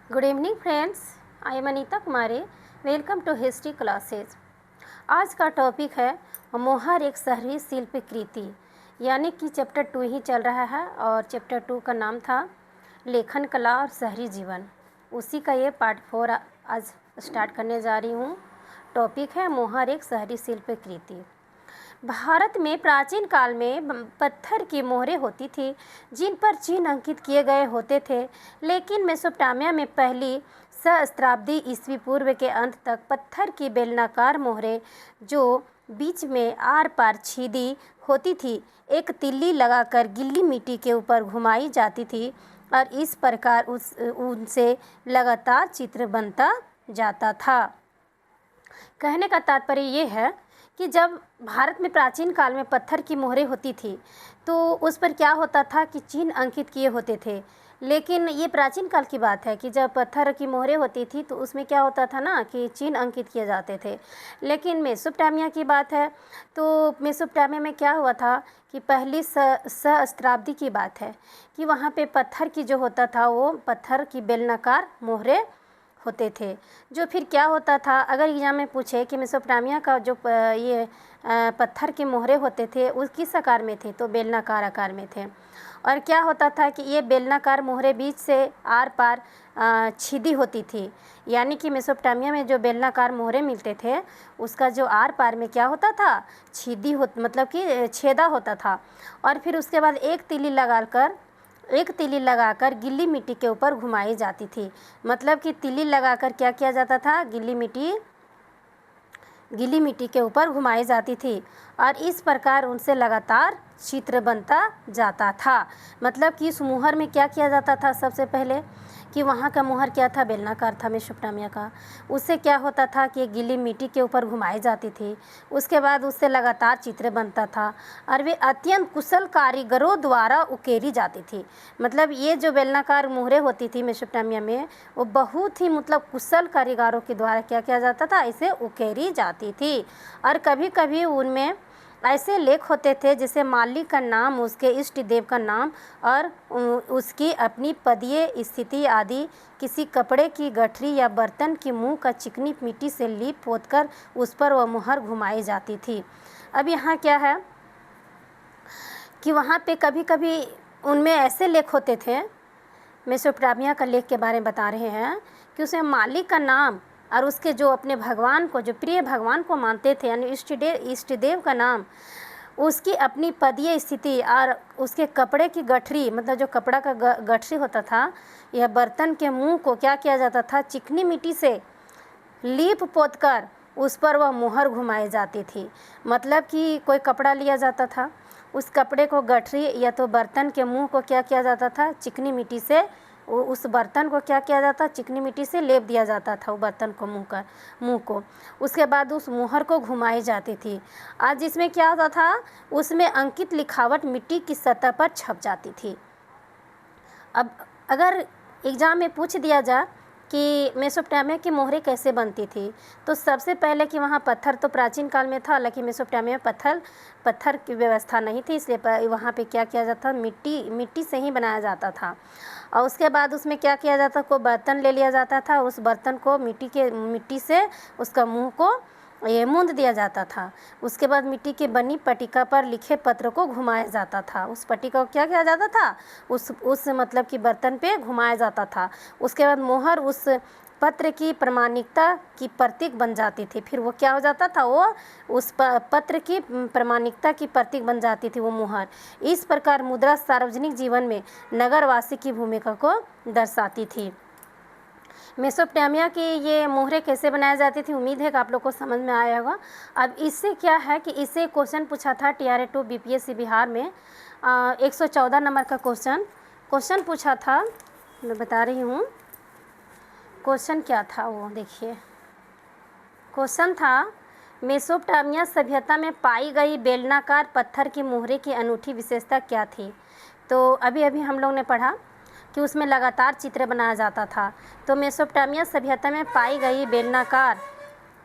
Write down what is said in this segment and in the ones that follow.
Good evening friends, I am Anita Kumari. Welcome to history classes. आज का topic है मोहर एक शहरी शिल्प कृति, यानी कि चैप्टर 2 ही चल रहा है और चैप्टर 2 का नाम था लेखन कला और शहरी जीवन। उसी का ये पार्ट 4 आज स्टार्ट करने जा रही हूँ। टॉपिक है मोहर एक शहरी शिल्प कृति। भारत में प्राचीन काल में पत्थर की मोहरें होती थी जिन पर चिन्ह अंकित किए गए होते थे, लेकिन मेसोपोटामिया में पहली सहस्त्राब्दी ईस्वी पूर्व के अंत तक पत्थर की बेलनाकार मोहरें जो बीच में आर पार छेदी होती थी, एक तिल्ली लगाकर गीली मिट्टी के ऊपर घुमाई जाती थी और इस प्रकार उनसे लगातार चित्र बनता जाता था। कहने का तात्पर्य ये है कि जब भारत में प्राचीन काल में पत्थर की मोहरें होती थी तो उस पर क्या होता था कि चिन्ह अंकित किए होते थे। लेकिन ये प्राचीन काल की बात है कि जब पत्थर की मोहरें होती थी तो उसमें क्या होता था ना कि चिन्ह अंकित किए जाते थे। लेकिन मेसोपोटामिया की बात है तो मेसोपोटामिया में क्या हुआ था कि पहली सहस्त्राब्दी की बात है कि वहाँ पे पत्थर की जो होता था वो पत्थर की बेलनाकार मोहरें होते थे। जो फिर क्या होता था, अगर एग्जाम में पूछे कि मेसोपोटामिया का जो ये पत्थर के मोहरे होते थे वो किस आकार में थे, तो बेलनाकार आकार में थे। और क्या होता था कि ये बेलनाकार मोहरे बीच से आर पार छिदी होती थी, यानी कि मेसोपोटामिया में जो बेलनाकार मोहरे मिलते थे उसका जो आर पार में क्या होता था, छिदी मतलब कि छेदा होता था। और फिर उसके बाद एक तीली लगाकर गीली मिट्टी के ऊपर घुमाई जाती थी। मतलब कि तीली लगाकर क्या किया जाता था, गीली मिट्टी के ऊपर घुमाई जाती थी और इस प्रकार उनसे लगातार चित्र बनता जाता था। मतलब कि इस मुहर में क्या किया जाता था, सबसे पहले कि वहाँ का मुहर क्या था, बेलनाकार था मेसोपोटामिया का। उससे क्या होता था कि गीली मिट्टी के ऊपर घुमाई जाती थी, उसके बाद उससे लगातार चित्र बनता था और वे अत्यंत कुशल कारीगरों द्वारा उकेरी जाती थी। मतलब ये जो बेलनाकार मुहरें होती थी मेसोपोटामिया में वो बहुत ही मतलब कुशल कारीगरों के द्वारा क्या किया जाता था, इसे उकेरी जाती थी। और कभी कभी उनमें ऐसे लेख होते थे जैसे मालिक का नाम, उसके इष्ट देव का नाम और उसकी अपनी पदीय स्थिति आदि किसी कपड़े की गठरी या बर्तन की मुंह का चिकनी मिट्टी से लीप पोतकर उस पर वह मुहर घुमाई जाती थी। अब यहाँ क्या है कि वहाँ पे कभी कभी उनमें ऐसे लेख होते थे, मेसोपोटामिया का लेख के बारे में बता रहे हैं कि उसमें मालिक का नाम और उसके जो अपने भगवान को, जो प्रिय भगवान को मानते थे, यानी इष्ट देव का नाम, उसकी अपनी पदीय स्थिति और उसके कपड़े की गठरी, मतलब जो कपड़ा का गठरी होता था यह बर्तन के मुंह को क्या किया जाता था, चिकनी मिट्टी से लीप पोतकर उस पर वह मुहर घुमाई जाती थी। मतलब कि कोई कपड़ा लिया जाता था, उस कपड़े को गठरी या तो बर्तन के मुंह को क्या किया जाता था, चिकनी मिट्टी से उस बर्तन को क्या किया जाता, चिकनी मिट्टी से लेप दिया जाता था वो बर्तन को, मुंह को। उसके बाद उस मुहर को घुमाई जाती थी। आज जिसमें क्या होता था, उसमें अंकित लिखावट मिट्टी की सतह पर छप जाती थी। अब अगर एग्ज़ाम में पूछ दिया जाए कि मेसोपोटामिया की मोहरें कैसे बनती थी, तो सबसे पहले कि वहाँ पत्थर तो प्राचीन काल में था, लेकिन मेसोपोटामिया में पत्थर की व्यवस्था नहीं थी, इसलिए वहाँ पे क्या किया जाता, मिट्टी से ही बनाया जाता था। और उसके बाद उसमें क्या किया जाता, कोई बर्तन ले लिया जाता था, उस बर्तन को मिट्टी से उसका मुँह को ये मूंद दिया जाता था। उसके बाद मिट्टी की बनी पट्टिका पर लिखे पत्र को घुमाया जाता था। उस पट्टिका को क्या किया जाता था, उस मतलब कि बर्तन पे घुमाया जाता था। उसके बाद मोहर उस पत्र की प्रामाणिकता की प्रतीक बन जाती थी। फिर वो क्या हो जाता था, वो उस पत्र की प्रामाणिकता की प्रतीक बन जाती थी वो मुहर। इस प्रकार मुद्रा सार्वजनिक जीवन में नगरवासी की भूमिका को दर्शाती थी। मेसोपोटामिया की ये मोहरें कैसे बनाई जाती थी, उम्मीद है कि आप लोग को समझ में आया होगा। अब इससे क्या है कि इससे क्वेश्चन पूछा था TRA 2 BPSC बिहार में 114 नंबर का क्वेश्चन पूछा था। मैं बता रही हूँ क्वेश्चन क्या था वो, देखिए। क्वेश्चन था, मेसोपोटामिया सभ्यता में पाई गई बेलनाकार पत्थर की मोहरे की अनूठी विशेषता क्या थी। तो अभी हम लोग ने पढ़ा कि उसमें लगातार चित्र बनाया जाता था। तो मेसोपोटामिया सभ्यता में पाई गई बेलनाकार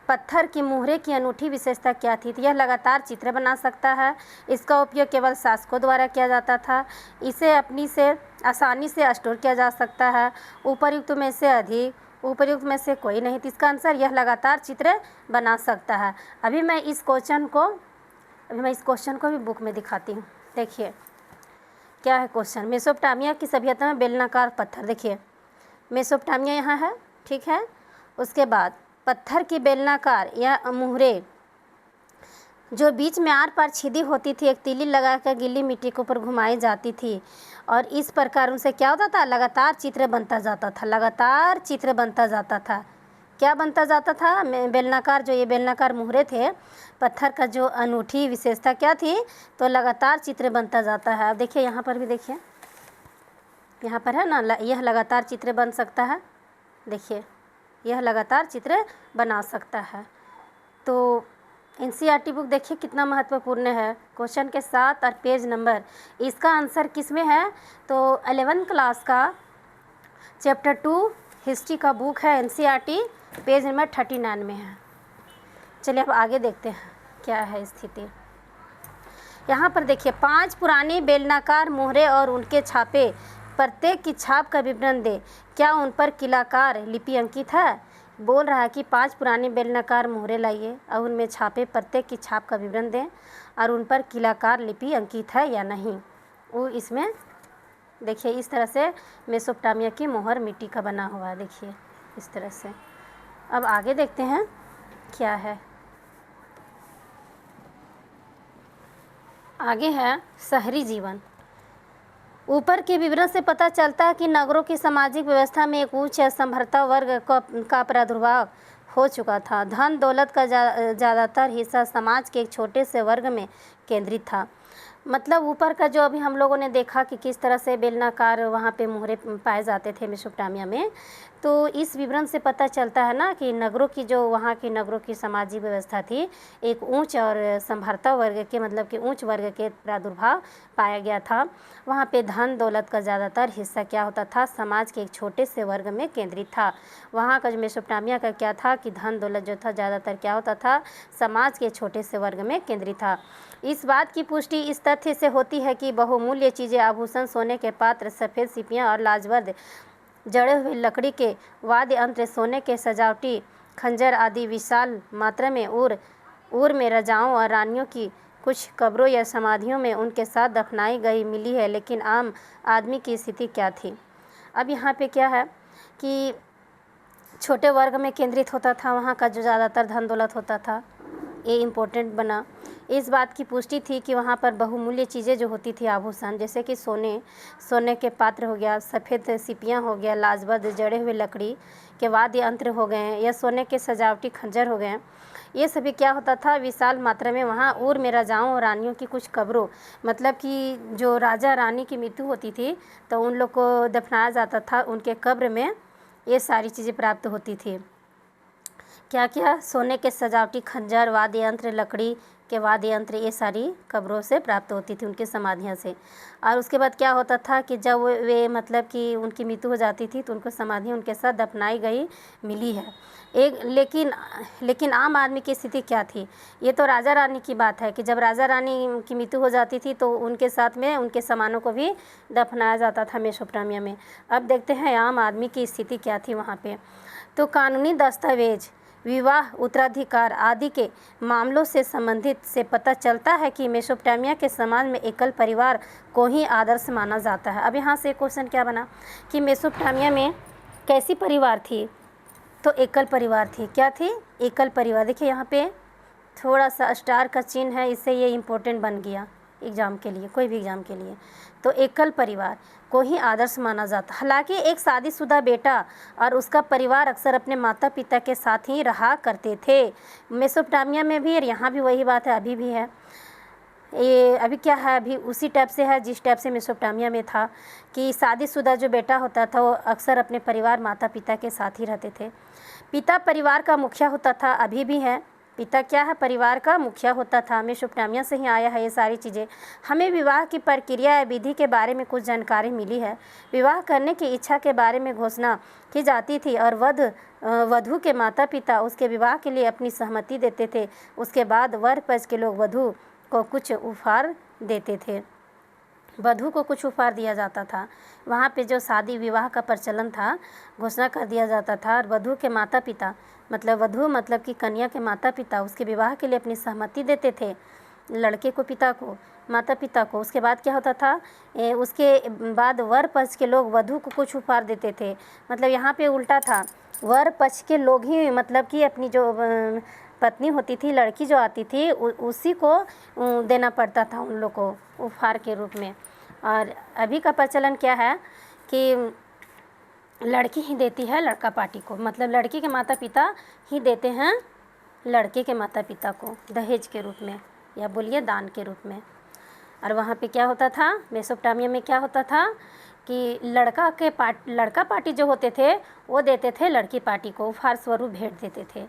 पत्थर की मोहरे की अनूठी विशेषता क्या थी, तो यह लगातार चित्र बना सकता है। इसका उपयोग केवल शासकों द्वारा किया जाता था। इसे अपनी से आसानी से स्टोर किया जा सकता है, उपर्युक्त में से अधिक, उपर्युक्त में से कोई नहीं। तो इसका आंसर यह लगातार चित्र बना सकता है। अभी मैं इस क्वेश्चन को भी बुक में दिखाती हूँ। देखिए क्या है क्वेश्चन। मेसोपोटामिया की सभ्यता में बेलनाकार पत्थर, देखिए मेसोपोटामिया यहाँ है, ठीक है। उसके बाद पत्थर की बेलनाकार या मुहरे जो बीच में आर पार छिदी होती थी, एक तीली लगाकर गीली मिट्टी के ऊपर घुमाई जाती थी और इस प्रकार उनसे क्या होता था, लगातार चित्र बनता जाता था, लगातार चित्र बनता जाता था। क्या बनता जाता था, बेलनाकार, जो ये बेलनाकार मुहरे थे पत्थर का, जो अनूठी विशेषता क्या थी, तो लगातार चित्र बनता जाता है। अब देखिए यहाँ पर भी, देखिए यहाँ पर है ना, यह लगातार चित्र बन सकता है। देखिए यह लगातार चित्र बना सकता है। तो एनसीईआरटी बुक देखिए कितना महत्वपूर्ण है, क्वेश्चन के साथ और पेज नंबर। इसका आंसर किस में है, तो 11th क्लास का चैप्टर 2 हिस्ट्री का बुक है, एनसीईआरटी पेज नंबर 39 में है। चलिए अब आगे देखते हैं क्या है स्थिति। यहाँ पर देखिए 5 पुरानी बेलनाकार मोहरे और उनके छापे, प्रत्येक की छाप का विवरण दे। क्या उन पर किलाकार लिपि अंकित है। बोल रहा है कि 5 पुरानी बेलनाकार मोहरे लाइए और उनमें छापे, प्रत्येक की छाप का विवरण दें और उन पर किलाकार लिपि अंकित है या नहीं। वो इसमें देखिए इस तरह से मेसोपोटामिया की मोहर मिट्टी का बना हुआ है, देखिए इस तरह से। अब आगे देखते हैं क्या है। आगे है शहरी जीवन। ऊपर के विवरण से पता चलता है कि नगरों की सामाजिक व्यवस्था में एक उच्च संभरता वर्ग का प्रादुर्भाव हो चुका था। धन दौलत का ज़्यादातर हिस्सा समाज के एक छोटे से वर्ग में केंद्रित था। मतलब ऊपर का जो अभी हम लोगों ने देखा कि किस तरह से बेलनाकार वहाँ पे मोहरे पाए जाते थे मेसोपोटामिया में, तो इस विवरण से पता चलता है ना कि नगरों की, जो वहाँ की नगरों की सामाजिक व्यवस्था थी, एक ऊंच और संभरता वर्ग के, मतलब कि ऊंच वर्ग के प्रादुर्भाव पाया गया था। वहाँ पे धन दौलत का ज़्यादातर हिस्सा क्या होता था, समाज के एक छोटे से वर्ग में केंद्रित था। वहाँ का जो मेसोपोटामिया का क्या था कि धन दौलत जो था ज़्यादातर क्या होता था, समाज के छोटे से वर्ग में केंद्रित था। इस बात की पुष्टि इस तथ्य से होती है कि बहुमूल्य चीज़ें, आभूषण, सोने के पात्र, सफ़ेद सिपियाँ और लाजवंत जड़े हुए लकड़ी के वाद्य यंत्र, सोने के सजावटी खंजर आदि विशाल मात्रा में उर में राजाओं और रानियों की कुछ कब्रों या समाधियों में उनके साथ दफनाई गई मिली है। लेकिन आम आदमी की स्थिति क्या थी। अब यहाँ पे क्या है कि छोटे वर्ग में केंद्रित होता था, वहाँ का जो ज़्यादातर धन दौलत होता था, ये इम्पोर्टेंट बना। इस बात की पुष्टि थी कि वहाँ पर बहुमूल्य चीज़ें जो होती थी, आभूषण, जैसे कि सोने के पात्र हो गया, सफ़ेद सिपियाँ हो गया, लाजवंत जड़े हुए लकड़ी के वाद्य यंत्र हो गए, या सोने के सजावटी खंजर हो गए, ये सभी क्या होता था, विशाल मात्रा में वहाँ उर में राजाओं और रानियों की कुछ कब्रों, मतलब कि जो राजा रानी की मृत्यु होती थी तो उन लोग को दफनाया जाता था, उनके कब्र में ये सारी चीज़ें प्राप्त होती थी। क्या क्या, सोने के सजावटी खंजर, वाद्य यंत्र, लकड़ी के वाद्य यंत्र, ये सारी कब्रों से प्राप्त होती थी, उनकी समाधियाँ से। और उसके बाद क्या होता था कि जब वे मतलब कि उनकी मृत्यु हो जाती थी तो उनको समाधि उनके साथ दफनाई गई मिली है। लेकिन आम आदमी की स्थिति क्या थी, ये तो राजा रानी की बात है कि जब राजा रानी की मृत्यु हो जाती थी तो उनके साथ में उनके सामानों को भी दफनाया जाता था मेसोपोटामिया में। अब देखते हैं आम आदमी की स्थिति क्या थी वहाँ पे। तो कानूनी दस्तावेज, विवाह, उत्तराधिकार आदि के मामलों से संबंधित से पता चलता है कि मेसोपोटामिया के समाज में एकल परिवार को ही आदर्श माना जाता है। अब यहाँ से क्वेश्चन क्या बना कि मेसोपोटामिया में कैसी परिवार थी, तो एकल परिवार थी। क्या थी, एकल परिवार। देखिए यहाँ पे थोड़ा सा स्टार का चिन्ह है, इससे ये इम्पोर्टेंट बन गया एग्ज़ाम के लिए, कोई भी एग्ज़ाम के लिए। तो एकल परिवार को ही आदर्श माना जाता। हालांकि एक शादीशुदा बेटा और उसका परिवार अक्सर अपने माता पिता के साथ ही रहा करते थे। मेसोपोटामिया में भी और यहाँ भी वही बात है, अभी भी है। ये अभी क्या है, अभी उसी टाइप से है जिस टाइप से मेसोपोटामिया में था कि शादीशुदा जो बेटा होता था वो अक्सर अपने परिवार माता पिता के साथ ही रहते थे। पिता परिवार का मुखिया होता था, अभी भी है। पिता क्या है, परिवार का मुखिया होता था। मेसोपोटामिया से ही आया है ये सारी चीज़ें। हमें विवाह की प्रक्रिया या विधि के बारे में कुछ जानकारी मिली है। विवाह करने की इच्छा के बारे में घोषणा की जाती थी और वधू के माता पिता उसके विवाह के लिए अपनी सहमति देते थे। उसके बाद वर पक्ष के लोग वधू को कुछ उपहार देते थे। वधू को कुछ उपहार दिया जाता था। वहाँ पे जो शादी विवाह का प्रचलन था, घोषणा कर दिया जाता था और वधू के माता पिता, मतलब वधू मतलब कि कन्या के माता पिता उसके विवाह के लिए अपनी सहमति देते थे, लड़के को पिता को, माता पिता को। उसके बाद क्या होता था, उसके बाद वर पक्ष के लोग वधू को कुछ उपहार देते थे। मतलब यहाँ पे उल्टा था, वर पक्ष के लोग ही मतलब कि अपनी जो पत्नी होती थी, लड़की जो आती थी, उसी को देना पड़ता था उन लोग को उपहार के रूप में। और अभी का प्रचलन क्या है कि लड़की ही देती है लड़का पार्टी को, मतलब लड़की के माता पिता ही देते हैं लड़के के माता पिता को दहेज के रूप में, या बोलिए दान के रूप में। और वहाँ पे क्या होता था, मेसोपोटामिया में क्या होता था कि लड़का पार्टी जो होते थे वो देते थे लड़की पार्टी को, उपहार स्वरूप भेंट देते थे।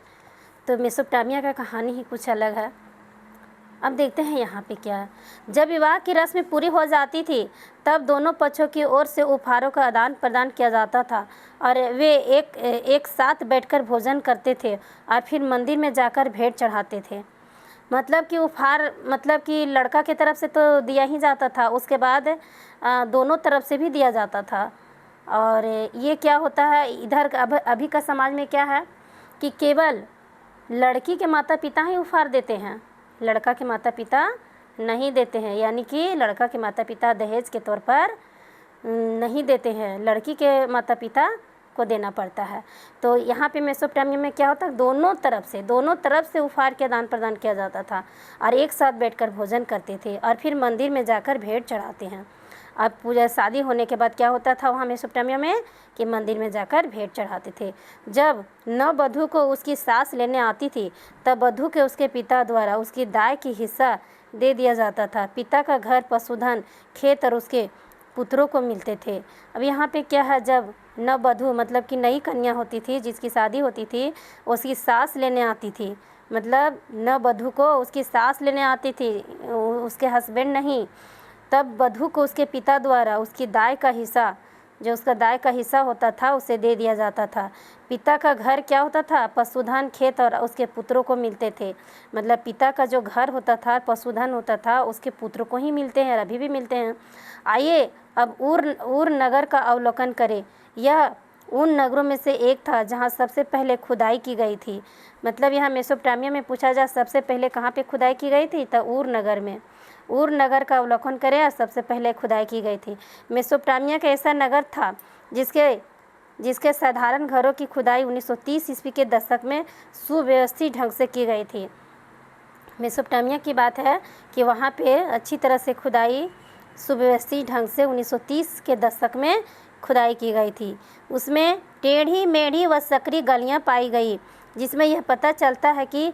तो मेसोपोटामिया का कहानी ही कुछ अलग है। अब देखते हैं यहाँ पे क्या है। जब विवाह की रस्म पूरी हो जाती थी तब दोनों पक्षों की ओर से उपहारों का आदान प्रदान किया जाता था और वे एक साथ बैठकर भोजन करते थे और फिर मंदिर में जाकर भेंट चढ़ाते थे। मतलब कि उपहार मतलब कि लड़का की तरफ से तो दिया ही जाता था, उसके बाद दोनों तरफ से भी दिया जाता था। और ये क्या होता है इधर अभी का समाज में क्या है कि केवल लड़की के माता पिता ही उपहार देते हैं, लड़का के माता पिता नहीं देते हैं। यानी कि लड़का के माता पिता दहेज के तौर पर नहीं देते हैं, लड़की के माता पिता को देना पड़ता है। तो यहाँ पे मेसोपोटामिया में क्या होता है, दोनों तरफ से उपहार के आदान प्रदान किया जाता था और एक साथ बैठकर भोजन करते थे और फिर मंदिर में जाकर भेंट चढ़ाते हैं। अब पूजा शादी होने के बाद क्या होता था वहाँ मेसोपोटामिया में कि मंदिर में जाकर भेंट चढ़ाते थे। जब नववधू को उसकी सास लेने आती थी तब वधू के उसके पिता द्वारा उसकी दाय की हिस्सा दे दिया जाता था। पिता का घर, पशुधन, खेत और उसके पुत्रों को मिलते थे। अब यहाँ पे क्या है, जब नववधू मतलब कि नई कन्या होती थी जिसकी शादी होती थी, उसकी सास लेने आती थी, मतलब नववधू को उसकी सास लेने आती थी, उसके हस्बैंड नहीं, तब वधू को उसके पिता द्वारा उसकी दाय का हिस्सा, जो उसका दाय का हिस्सा होता था उसे दे दिया जाता था। पिता का घर क्या होता था, पशुधन, खेत और उसके पुत्रों को मिलते थे। मतलब पिता का जो घर होता था, पशुधन होता था, उसके पुत्रों को ही मिलते हैं और अभी भी मिलते हैं। आइए अब ऊर नगर का अवलोकन करें। यह उन नगरों में से एक था जहाँ सबसे पहले खुदाई की गई थी। मतलब यहाँ मेसोपोटामिया में पूछा जाए सबसे पहले कहाँ पे खुदाई की गई थी, तो ऊर नगर में। ऊर नगर का अवलोकन करें और सबसे पहले खुदाई की गई थी। मेसोपोटामिया का ऐसा नगर था जिसके साधारण घरों की खुदाई 1930 ईस्वी के दशक में सुव्यवस्थित ढंग से की गई थी। मेसोपोटामिया की बात है कि वहाँ पे अच्छी तरह से खुदाई सुव्यवस्थित ढंग से 1930 के दशक में खुदाई की गई थी। उसमें टेढ़ी मेढ़ी व सकरी गलियाँ पाई गई, जिसमें यह पता चलता है कि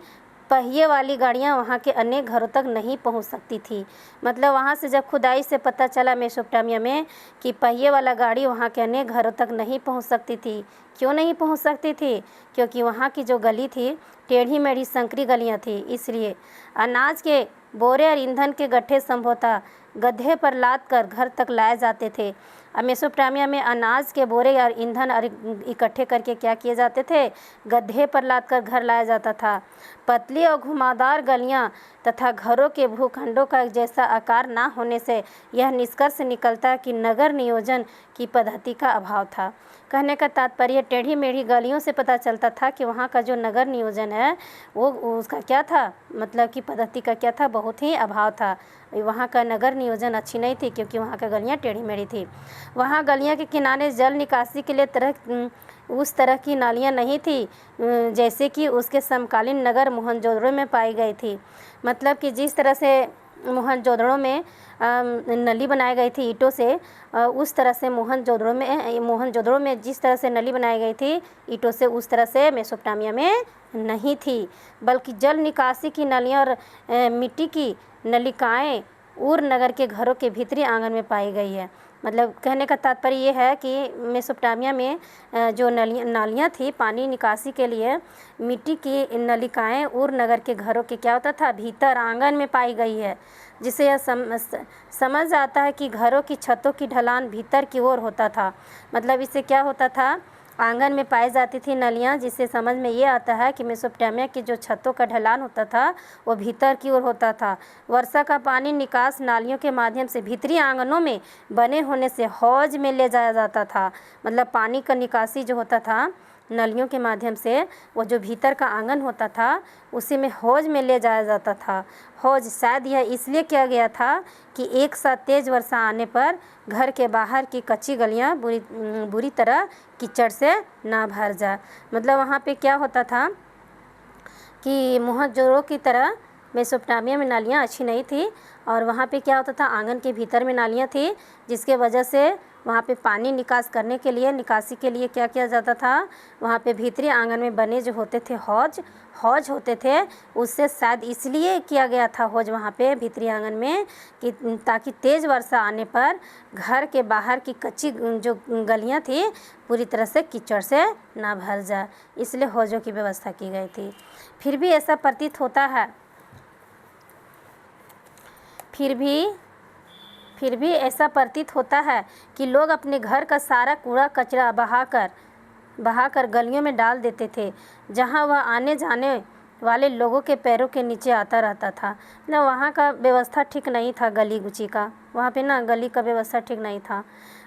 पहिए वाली गाड़ियाँ वहाँ के अनेक घरों तक नहीं पहुँच सकती थी। मतलब वहाँ से जब खुदाई से पता चला मेसोपोटामिया में कि पहिए वाला गाड़ी वहाँ के अनेक घरों तक नहीं पहुँच सकती थी। क्यों नहीं पहुँच सकती थी? क्योंकि वहाँ की जो गली थी टेढ़ी मेढ़ी संकरी गलियाँ थी। इसलिए अनाज के बोरे और ईंधन के गड्ढे संभवतः गड्ढे पर लाद कर घर तक लाए जाते थे। अब मेसोपोटामिया में अनाज के बोरे और ईंधन और इकट्ठे करके क्या किए जाते थे, गड्ढे पर लाद कर घर लाया जाता था। पतली और घुमावदार गलियां तथा घरों के भूखंडों का एक जैसा आकार ना होने से यह निष्कर्ष निकलता कि नगर नियोजन की पद्धति का अभाव था। कहने का तात्पर्य टेढ़ी मेढ़ी गलियों से पता चलता था कि वहाँ का जो नगर नियोजन है वो उसका क्या था, मतलब कि पद्धति का क्या था, बहुत ही अभाव था। वहाँ का नगर नियोजन अच्छी नहीं थी क्योंकि वहाँ का गलियाँ टेढ़ी मेढ़ी थी। वहाँ गलियाँ के किनारे जल निकासी के लिए उस तरह की नालियाँ नहीं थी जैसे कि उसके समकालीन नगर मोहनजोदड़ो में पाई गई थी। मतलब कि जिस तरह से मोहनजोदड़ो में नली बनाई गई थी ईंटों से, उस तरह से मोहनजोदड़ो में जिस तरह से नली बनाई गई थी ईंटों से, उस तरह से मेसोपोटामिया में नहीं थी, बल्कि जल निकासी की नलियाँ और मिट्टी की नलिकाएँ ऊर नगर के घरों के भीतरी आंगन में पाई गई है। मतलब कहने का तात्पर्य ये है कि मेसोपोटामिया में जो नालियाँ थी पानी निकासी के लिए, मिट्टी की नलिकाएँ ऊर नगर के घरों के क्या होता था, भीतर आंगन में पाई गई है, जिससे यह समझ आता है कि घरों की छतों की ढलान भीतर की ओर होता था। मतलब इससे क्या होता था आंगन में पाई जाती थी नलियाँ, जिससे समझ में ये आता है कि मेसोपोटामिया की जो छतों का ढलान होता था वो भीतर की ओर होता था। वर्षा का पानी निकास नालियों के माध्यम से भीतरी आंगनों में बने होने से हौज में ले जाया जाता था। मतलब पानी का निकासी जो होता था नलियों के माध्यम से, वो जो भीतर का आंगन होता था उसी में हौज में ले जाया जाता था। हौज शायद यह इसलिए किया गया था कि एक साथ तेज़ वर्षा आने पर घर के बाहर की कच्ची गलियां बुरी तरह कीचड़ से ना भर जाए। मतलब वहाँ पे क्या होता था कि मोहनजोदड़ो की तरह मेसोपोटामिया में नालियाँ अच्छी नहीं थी, और वहाँ पे क्या होता था, आंगन के भीतर में नालियाँ थी, जिसके वजह से वहाँ पे पानी निकासी के लिए क्या किया जाता था, वहाँ पे भीतरी आंगन में बने जो होते थे हौज होते थे, उससे शायद इसलिए किया गया था हौज वहाँ पे भीतरी आंगन में कि ताकि तेज़ वर्षा आने पर घर के बाहर की कच्ची जो गलियाँ थी पूरी तरह से कीचड़ से ना भर जाए, इसलिए हौजों की व्यवस्था की गई थी। फिर भी ऐसा प्रतीत होता है फिर भी ऐसा प्रतीत होता है कि लोग अपने घर का सारा कूड़ा कचरा बहाकर गलियों में डाल देते थे, जहां वह आने जाने वाले लोगों के पैरों के नीचे आता रहता था। ना वहाँ का व्यवस्था ठीक नहीं था, गली गुची का, वहाँ पे ना गली का व्यवस्था ठीक नहीं था,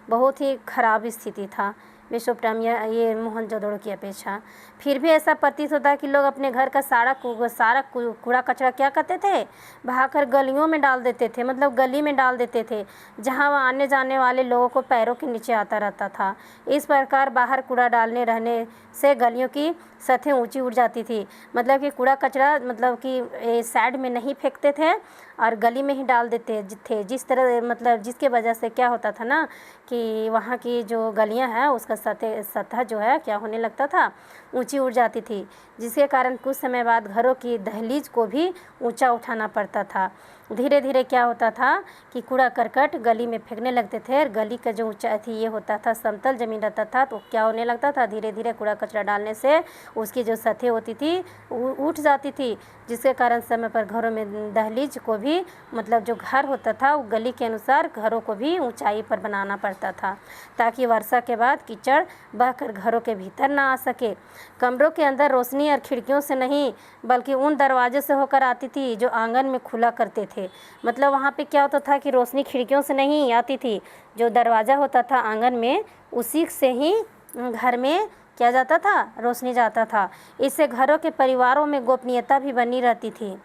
बहुत ही खराब स्थिति था मेसोपोटामिया ये मोहनजोदड़ो की अपेक्षा। फिर भी ऐसा प्रतीत होता है कि लोग अपने घर का सारा कूड़ा कचरा क्या करते थे, बहाकर गलियों में डाल देते थे, मतलब गली में डाल देते थे, जहां वह आने जाने वाले लोगों को पैरों के नीचे आता रहता था। इस प्रकार बाहर कूड़ा डालने रहने से गलियों की सतहें ऊंची उठ जाती थी। मतलब कि कूड़ा कचरा मतलब कि साइड में नहीं फेंकते थे और गली में ही डाल देते थे, जिस तरह मतलब जिसके वजह से क्या होता था ना कि वहाँ की जो गलियाँ हैं उसका सतह जो है क्या होने लगता था, ऊंची उठ जाती थी, जिसके कारण कुछ समय बाद घरों की दहलीज को भी ऊंचा उठाना पड़ता था। धीरे धीरे क्या होता था कि कूड़ा करकट गली में फेंकने लगते थे, और गली का जो ऊंचाई थी ये होता था समतल ज़मीन रहता था, तो क्या होने लगता था, धीरे धीरे कूड़ा कचरा डालने से उसकी जो सतह होती थी उठ जाती थी, जिसके कारण समय पर घरों में दहलीज को भी मतलब जो घर होता था वो गली के अनुसार घरों को भी ऊंचाई पर बनाना पड़ता था, ताकि वर्षा के बाद कीचड़ बहकर घरों के भीतर ना आ सके। कमरों के अंदर रोशनी और खिड़कियों से नहीं बल्कि उन दरवाजे से होकर आती थी जो आंगन में खुला करते थे। मतलब वहाँ पे क्या होता था कि रोशनी खिड़कियों से नहीं आती थी, जो दरवाज़ा होता था आंगन में उसी से ही घर में क्या जाता था, रोशनी जाता था। इससे घरों के परिवारों में गोपनीयता भी बनी रहती थी।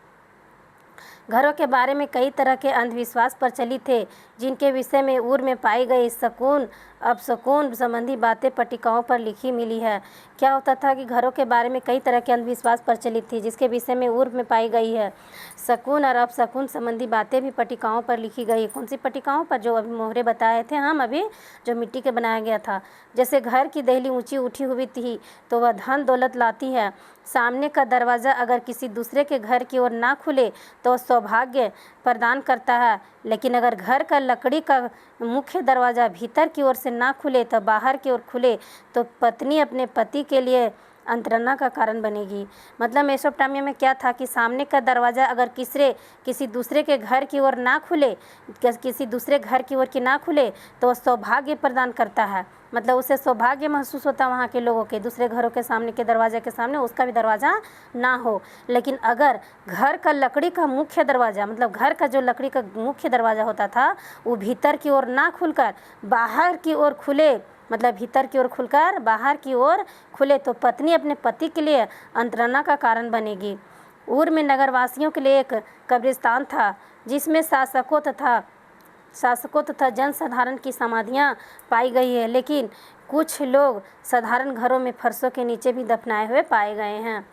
घरों के बारे में कई तरह के अंधविश्वास प्रचलित थे, जिनके विषय में उर में पाई गई शकुन अपशकुन संबंधी बातें पट्टिकाओं पर लिखी मिली है। क्या होता था कि घरों के बारे में कई तरह के अंधविश्वास प्रचलित थी, जिसके विषय में उर में पाई गई है शकुन और अपशकुन संबंधी बातें भी पट्टिकाओं पर लिखी गई। कौन सी पट्टिकाओं पर, जो अभी मोहरे बताए थे हम अभी, जो मिट्टी के बनाया गया था। जैसे घर की दहली ऊंची उठी हुई थी तो वह धन दौलत लाती है, सामने का दरवाज़ा अगर किसी दूसरे के घर की ओर ना खुले तो सौभाग्य प्रदान करता है, लेकिन अगर घर का लकड़ी का मुख्य दरवाज़ा भीतर की ओर से ना खुले तो बाहर की ओर खुले तो पत्नी अपने पति के लिए अंतरंगा का कारण बनेगी। मतलब मेसोपोटामिया में क्या था कि सामने का दरवाज़ा अगर किसी दूसरे के घर की ओर ना खुले, किसी दूसरे घर की ओर की ना खुले तो सौभाग्य प्रदान करता है, मतलब उसे सौभाग्य महसूस होता है वहाँ के लोगों के, दूसरे घरों के सामने के दरवाजे के सामने उसका भी दरवाज़ा ना हो। लेकिन अगर घर का लकड़ी का मुख्य दरवाज़ा, मतलब घर का जो लकड़ी का मुख्य दरवाज़ा होता था वो भीतर की ओर ना खुलकर बाहर की ओर खुले, मतलब भीतर की ओर खुलकर बाहर की ओर खुले तो पत्नी अपने पति के लिए अंतरंगा का कारण बनेगी। उर में नगरवासियों के लिए एक कब्रिस्तान था, जिसमें शासकों तथा जनसाधारण की समाधियां पाई गई है, लेकिन कुछ लोग साधारण घरों में फर्शों के नीचे भी दफनाए हुए पाए गए हैं।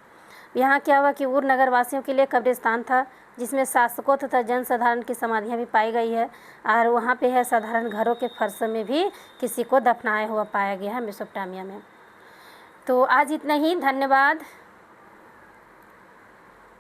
यहाँ क्या हुआ कि उर नगरवासियों के लिए कब्रिस्तान था, जिसमें शासकों तथा जनसाधारण की समाधियाँ भी पाई गई है, और वहाँ पे है साधारण घरों के फर्शों में भी किसी को दफनाया हुआ पाया गया है मेसोपोटामिया में। तो आज इतना ही, धन्यवाद।